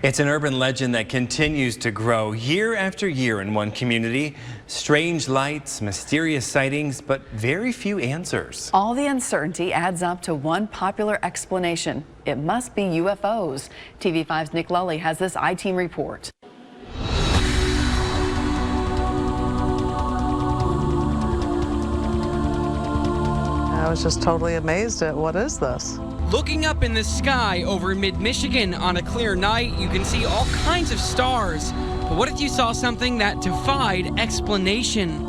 It's an urban legend that continues to grow year after year in one community. Strange lights, mysterious sightings, but very few answers. All the uncertainty adds up to one popular explanation. It must be UFOs. TV5's Nick Lully has this I-Team report. I was just totally amazed at what is this? Looking up in the sky over mid-Michigan on a clear night, you can see all kinds of stars. But what if you saw something that defied explanation?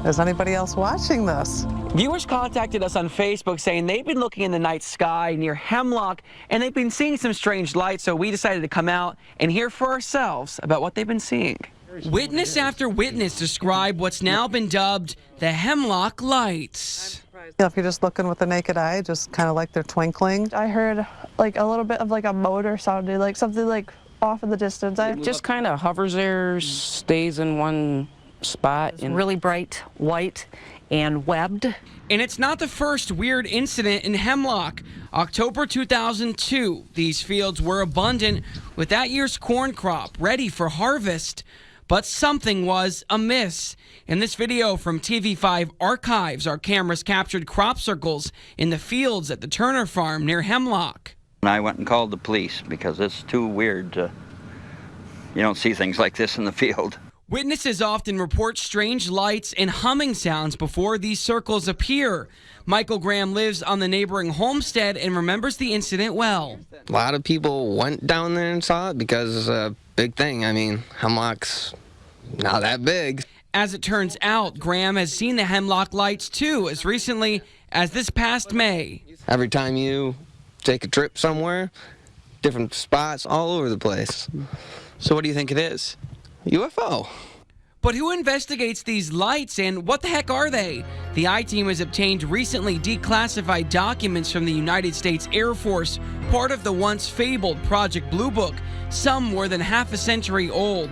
Is anybody else watching this? Viewers contacted us on Facebook saying they've been looking in the night sky near Hemlock and they've been seeing some strange lights, so we decided to come out and hear for ourselves about what they've been seeing. Witness after witness describe what's now been dubbed the Hemlock Lights. If you're just looking with the naked eye, just kind of like they're twinkling. I heard like a little bit of like a motor sounding, like something like off in the distance. It just kind of hovers there, stays in one spot. And really bright white and webbed. And it's not the first weird incident in Hemlock. October 2002, these fields were abundant with that year's corn crop ready for harvest. But something was amiss. In this video from TV5 archives, our cameras captured crop circles in the fields at the Turner farm near Hemlock. I went and called the police because it's too weird. You don't see things like this in the field. Witnesses often report strange lights and humming sounds before these circles appear. Michael Graham lives on the neighboring homestead and remembers the incident well. A lot of people went down there and saw it because it's a big thing. I mean, Hemlock's not that big. As it turns out, Graham has seen the Hemlock lights too, as recently as this past May. Every time you take a trip somewhere, different spots all over the place. So what do you think it is? UFO. But who investigates these lights and what the heck are they? The I-Team has obtained recently declassified documents from the United States Air Force, part of the once fabled Project Blue Book, some more than half a century old.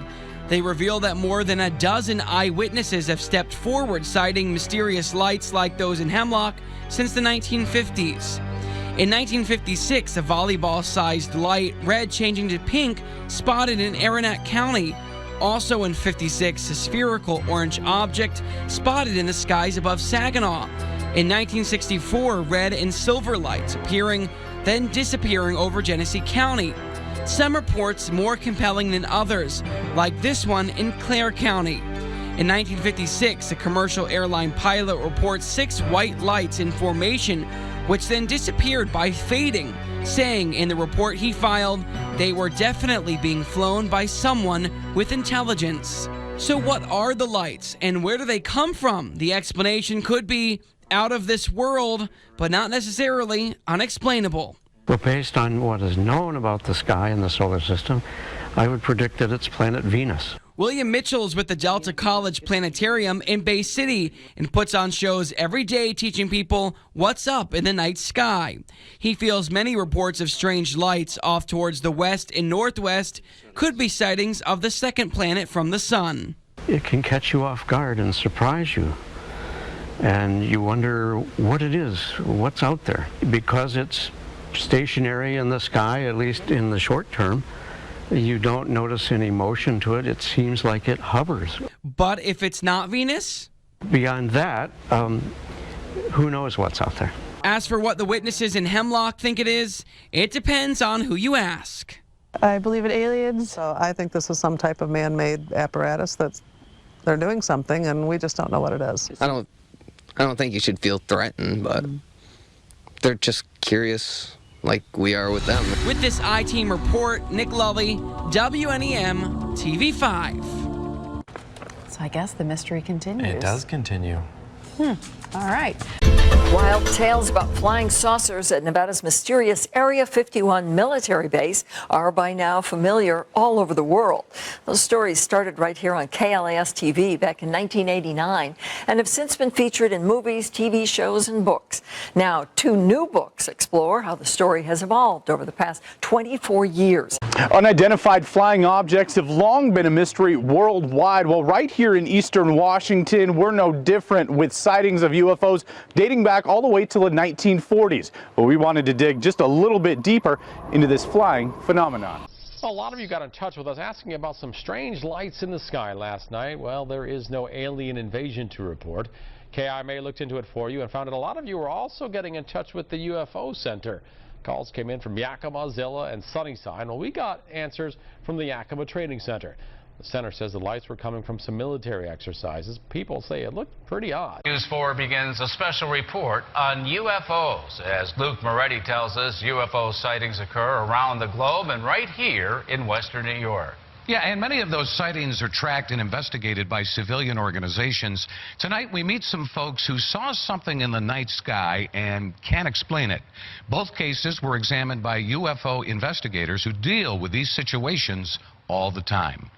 They reveal that more than a dozen eyewitnesses have stepped forward citing mysterious lights like those in Hemlock since the 1950s. In 1956, a volleyball-sized light, red changing to pink, spotted in Erie County. Also in 56, a spherical orange object spotted in the skies above Saginaw. In 1964, red and silver lights appearing, then disappearing over Genesee County. Some reports more compelling than others, like this one in Clare County. In 1956, a commercial airline pilot reports 6 white lights in formation, which then disappeared by fading, saying in the report he filed, they were definitely being flown by someone with intelligence. So what are the lights and where do they come from? The explanation could be out of this world, but not necessarily unexplainable. Well, based on what is known about the sky and the solar system, I would predict that it's planet Venus. William Mitchell's with the Delta College Planetarium in Bay City and puts on shows every day teaching people what's up in the night sky. He feels many reports of strange lights off towards the west and northwest could be sightings of the second planet from the sun. It can catch you off guard and surprise you. And you wonder what it is, what's out there. Because it's stationary in the sky, at least in the short term, you don't notice any motion to it. It seems like it hovers. But if it's not Venus? Beyond that, who knows what's out there? As for what the witnesses in Hemlock think it is, it depends on who you ask. I believe in aliens. So I think this is some type of man-made apparatus that's they're doing something and we just don't know what it is. I don't think you should feel threatened, but they're just curious like we are with them. With this I-Team report, Nick Lully, WNEM TV5. So I guess the mystery continues. It does continue. All right. Wild tales about flying saucers at Nevada's mysterious Area 51 military base are by now familiar all over the world. Those stories started right here on KLAS TV back in 1989 and have since been featured in movies, TV shows, and books. Now, 2 new books explore how the story has evolved over the past 24 years. Unidentified flying objects have long been a mystery worldwide. Well, right here in eastern Washington, we're no different with sightings of UFOs dating back all the way to the 1940s. But we wanted to dig just a little bit deeper into this flying phenomenon. Well, a lot of you got in touch with us asking about some strange lights in the sky last night. Well, there is no alien invasion to report. KIMA looked into it for you and found that a lot of you were also getting in touch with the UFO Center. Calls came in from Yakima, Zilla, and Sunnyside. Well, we got answers from the Yakima Training Center. The center says the lights were coming from some military exercises. People say it looked pretty odd. News 4 begins a special report on UFOs. As Luke Moretti tells us, UFO sightings occur around the globe and right here in Western New York. Yeah, and many of those sightings are tracked and investigated by civilian organizations. Tonight, we meet some folks who saw something in the night sky and can't explain it. Both cases were examined by UFO investigators who deal with these situations all the time.